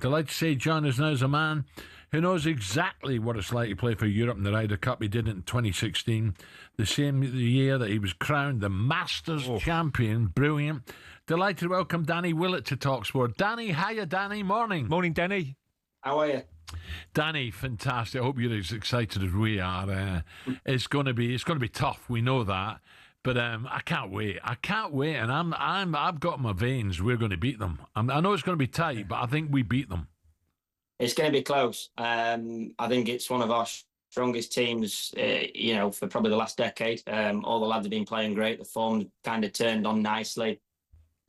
Delighted to say John is now as a man who knows exactly what it's like to play for Europe in the Ryder Cup. He did it in 2016, the same year that he was crowned the Masters champion. Brilliant. Delighted to welcome Danny Willett to TalkSport. Danny, hiya, Danny. Morning. Morning, Danny. How are you? Danny, fantastic. I hope you're as excited as we are. It's going to be tough. We know that, but I can't wait. And I've got my veins. We're going to beat them. I know it's going to be tight, but I think we beat them. It's going to be close. I think it's one of our strongest teams, for probably the last decade. All the lads have been playing great. The form kind of turned on nicely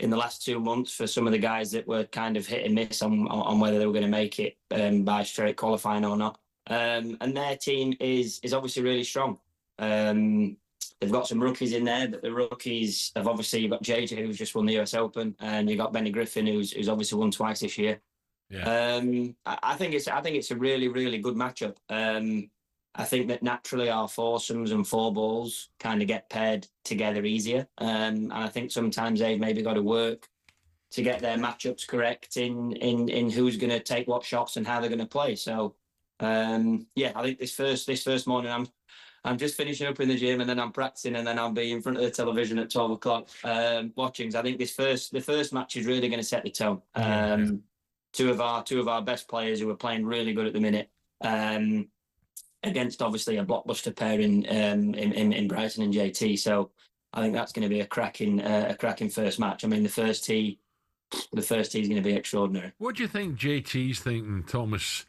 in the last 2 months for some of the guys that were kind of hit and miss on whether they were going to make it by straight qualifying or not. And their team is obviously really strong. They've got some rookies in there, but the rookies have obviously, you've got JJ, who's just won the US Open, and you've got Benny Griffin, who's obviously won twice this year. Yeah. I think it's a really, really good matchup. I think that naturally our foursomes and four balls kind of get paired together easier. And I think sometimes they've maybe got to work to get their matchups correct in who's going to take what shots and how they're going to play. So, I think this first morning I'm just finishing up in the gym and then I'm practicing and then I'll be in front of the television at 12 o'clock watching. So I think the first match is really going to set the tone. Two of our best players who are playing really good at the minute. Against obviously a blockbuster pair in Bryson and JT, so I think that's going to be a cracking first match. I mean, the first tee is going to be extraordinary. What do you think JT's thinking, Thomas?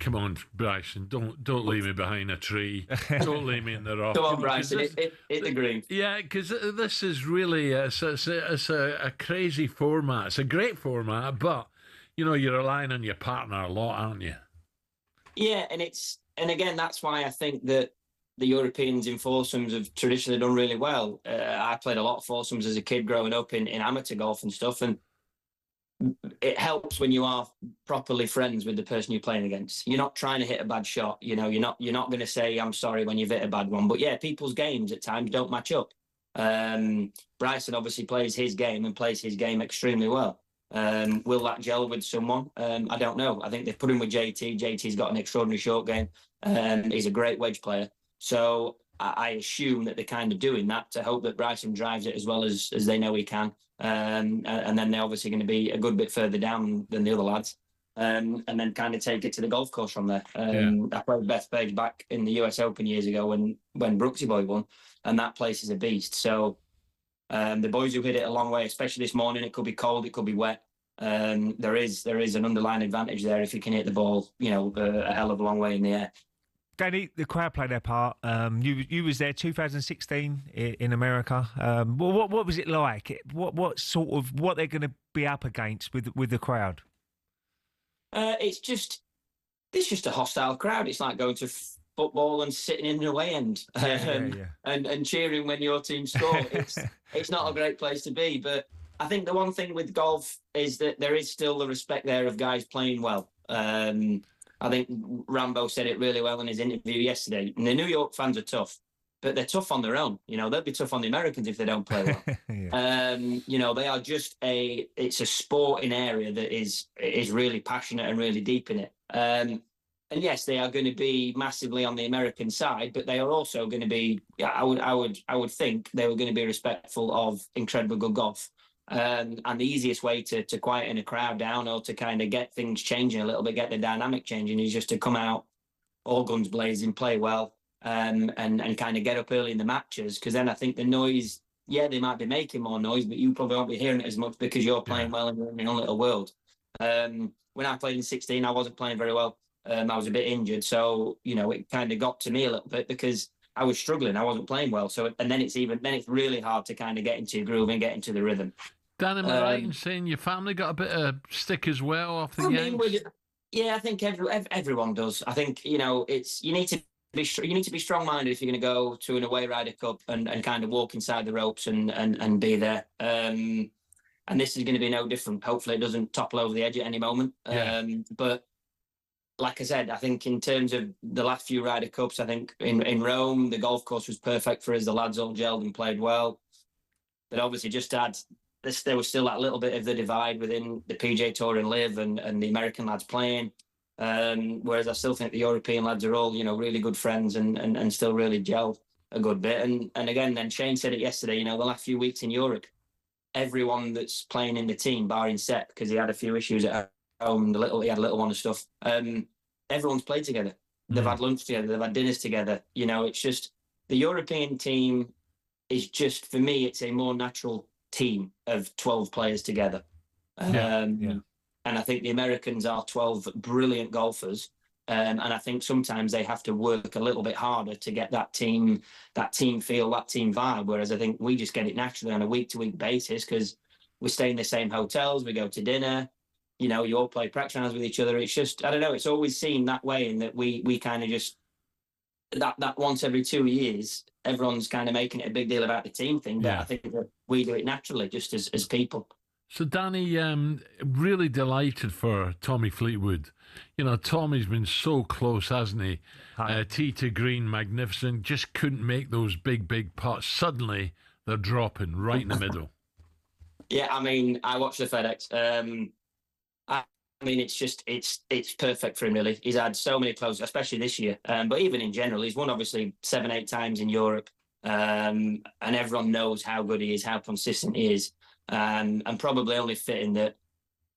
Come on, Bryson, don't leave me behind a tree. Don't leave me in the rough. Come on, Bryson, hit the green. Yeah, because this is really it's a crazy format. It's a great format, but you're relying on your partner a lot, aren't you? Yeah, and again, that's why I think that the Europeans in foursomes have traditionally done really well. I played a lot of foursomes as a kid growing up in amateur golf and stuff, and it helps when you are properly friends with the person you're playing against. You're not trying to hit a bad shot. You're not going to say I'm sorry when you've hit a bad one. But yeah, people's games at times don't match up. Bryson obviously plays his game and plays his game extremely well. Will that gel with someone? I don't know. I think they've put him with JT. JT's got an extraordinary short game. He's a great wedge player. So I assume that they're kind of doing that to hope that Bryson drives it as well as they know he can. And then they're obviously going to be a good bit further down than the other lads. And then kind of take it to the golf course from there. I played Bethpage back in the US Open years ago when Brooksy Boy won, and that place is a beast. So the boys who hit it a long way, especially this morning, it could be cold, it could be wet. There is an underlying advantage there if you can hit the ball, a hell of a long way in the air. Danny, the crowd played their part. You was there 2016 in America. What was it like? What they're going to be up against with the crowd? It's just a hostile crowd. It's like going to football and sitting in the away end and cheering when your team score. It's not a great place to be. But I think the one thing with golf is that there is still the respect there of guys playing well. I think Rambo said it really well in his interview yesterday. And the New York fans are tough, but they're tough on their own. They'll be tough on the Americans if they don't play well. They are it's a sporting area that is really passionate and really deep in it. And yes, they are going to be massively on the American side, but they are also going to be, I would think they were going to be respectful of incredibly good golf. And the easiest way to quieten a crowd down or to kind of get things changing a little bit, get the dynamic changing, is just to come out all guns blazing, play well, and kind of get up early in the matches. Because then I think the noise, they might be making more noise, but you probably won't be hearing it as much because you're playing well and you're in your own little world. When I played in 16, I wasn't playing very well. I was a bit injured. So, it kind of got to me a little bit because I was struggling. I wasn't playing well. So, and then it's really hard to kind of get into your groove and get into the rhythm. Dan, am I right in saying your family got a bit of stick as well off the Yanks? I think everyone does. I think you need to be strong-minded if you're going to go to an away Ryder Cup and kind of walk inside the ropes and be there. And this is going to be no different. Hopefully, it doesn't topple over the edge at any moment. But like I said, I think in terms of the last few Ryder Cups, I think in Rome the golf course was perfect for us. The lads all gelled and played well. But obviously, just had there was still that little bit of the divide within the PJ Tour and Live and the American lads playing. Whereas I still think the European lads are all, really good friends and still really gel a good bit. And again, then Shane said it yesterday, the last few weeks in Europe, everyone that's playing in the team, barring Sep, because he had a few issues at home, he had a little one and stuff, everyone's played together. They've had lunch together, they've had dinners together. It's just the European team is just, for me, it's a more natural team of 12 players together. And I think the Americans are 12 brilliant golfers. And I think sometimes they have to work a little bit harder to get that team feel, that team vibe. Whereas I think we just get it naturally on a week-to-week basis because we stay in the same hotels, we go to dinner, you all play practice rounds with each other. It's just, I don't know, it's always seemed that way in that we kind of just, that once every 2 years, everyone's kind of making it a big deal about the team thing. But I think that we do it naturally just as people. So, Danny, really delighted for Tommy Fleetwood. Tommy's been so close, hasn't he? Tee to green, magnificent. Just couldn't make those big putts. Suddenly, they're dropping right in the middle. Yeah, I mean, I watched the FedEx. I mean, it's perfect for him, really. He's had so many closes, especially this year. But even in general, he's won obviously 7-8 times in Europe. And everyone knows how good he is, how consistent he is. And probably only fitting that,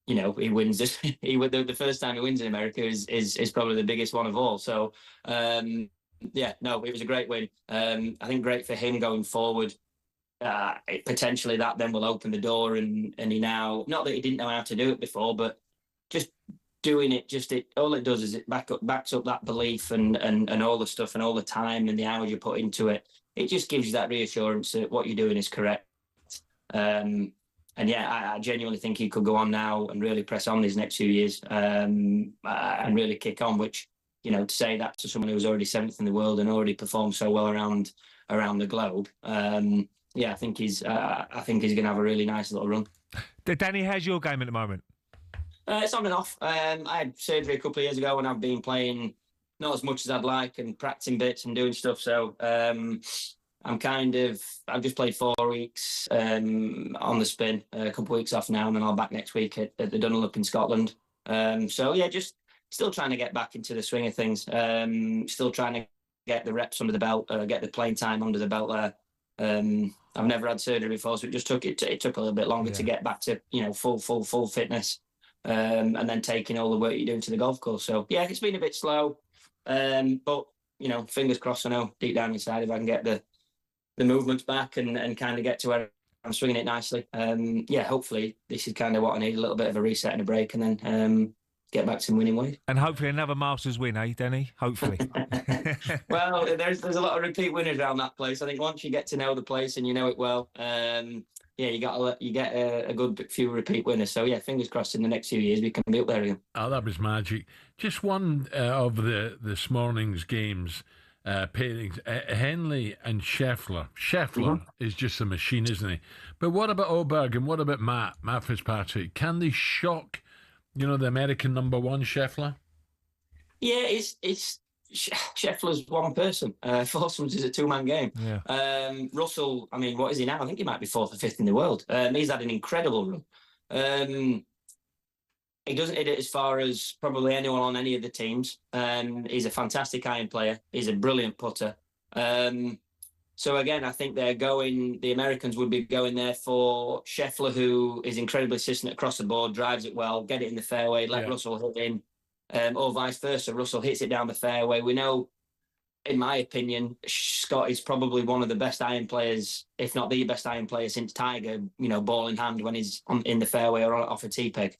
he wins this. The first time he wins in America is probably the biggest one of all. So, it was a great win. I think great for him going forward. Potentially that then will open the door and he now, not that he didn't know how to do it before, but just doing it, all it does is it backs up that belief and all the stuff and all the time and the hours you put into it. It just gives you that reassurance that what you're doing is correct. I genuinely think he could go on now and really press on these next few years and really kick on, which, to say that to someone who's already 7th in the world and already performed so well around the globe, I think he's going to have a really nice little run. Danny, how's your game at the moment? It's on and off. I had surgery a couple of years ago and I've been playing not as much as I'd like and practicing bits and doing stuff. So I've just played 4 weeks on the spin, a couple of weeks off now, and then I'll back next week at the Dunlop up in Scotland. Just still trying to get back into the swing of things. Still trying to get the reps under the belt, get the playing time under the belt there. I've never had surgery before, so it took a little bit longer to get back to full fitness. And then taking all the work you're doing to the golf course. So it's been a bit slow, but fingers crossed. I know deep down inside if I can get the movements back and kind of get to where I'm swinging it nicely. Hopefully this is kind of what I need, a little bit of a reset and a break, and then get back to winning ways. And hopefully another Masters win, Danny? Hopefully. Well, there's a lot of repeat winners around that place. I think once you get to know the place and you know it well, you get a good few repeat winners. So fingers crossed in the next few years we can be up there again. Oh, that was magic. Just one of this morning's games, pairings, Henley and Scheffler. Scheffler is just a machine, isn't he? But what about Oberg and what about Matt Fitzpatrick? Can they shock, the American number one Scheffler? Yeah, it's Scheffler's one person. Foursomes is a two-man game. Yeah. Russell, I mean, what is he now? I think he might be 4th or 5th in the world. He's had an incredible run. He doesn't hit it as far as probably anyone on any of the teams. He's a fantastic iron player. He's a brilliant putter. So again, I think the Americans would be going there for Scheffler, who is incredibly consistent across the board, drives it well, get it in the fairway, let Russell hit in. Or vice versa, Russell hits it down the fairway. We know, in my opinion, Scott is probably one of the best iron players, if not the best iron player since Tiger, ball in hand when he's in the fairway or off a tee peg.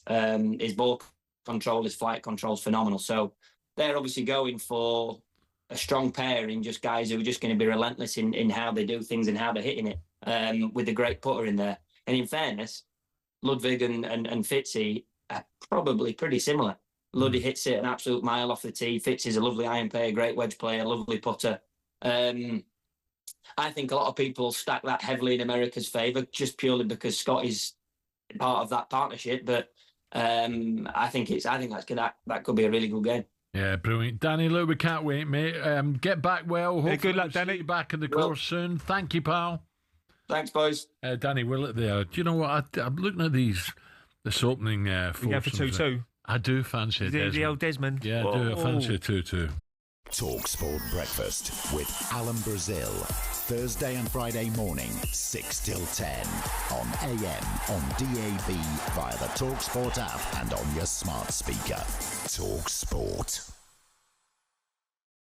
His ball control, his flight control is phenomenal. So they're obviously going for a strong pairing, just guys who are just going to be relentless in how they do things and how they're hitting it, with a great putter in there. And in fairness, Ludwig and Fitzy are probably pretty similar. Luddy hits it an absolute mile off the tee. Fitz is a lovely iron player, great wedge player, lovely putter. I think a lot of people stack that heavily in America's favour just purely because Scott is part of that partnership. But I think that could be a really good game. Yeah, brilliant. Danny, look, we can't wait, mate. Get back well. Hopefully good luck, Danny. See you back in the course soon. Thank you, pal. Thanks, boys. Danny Willett there. Do you know what? I'm looking at this opening You go for 2-2. I do fancy Desmond. The old Desmond. Yeah, I do. I fancy 2-2. Talk Sport Breakfast with Alan Brazil. Thursday and Friday morning, 6 till 10. On AM, on DAB, via the Talk Sport app and on your smart speaker. Talk Sport.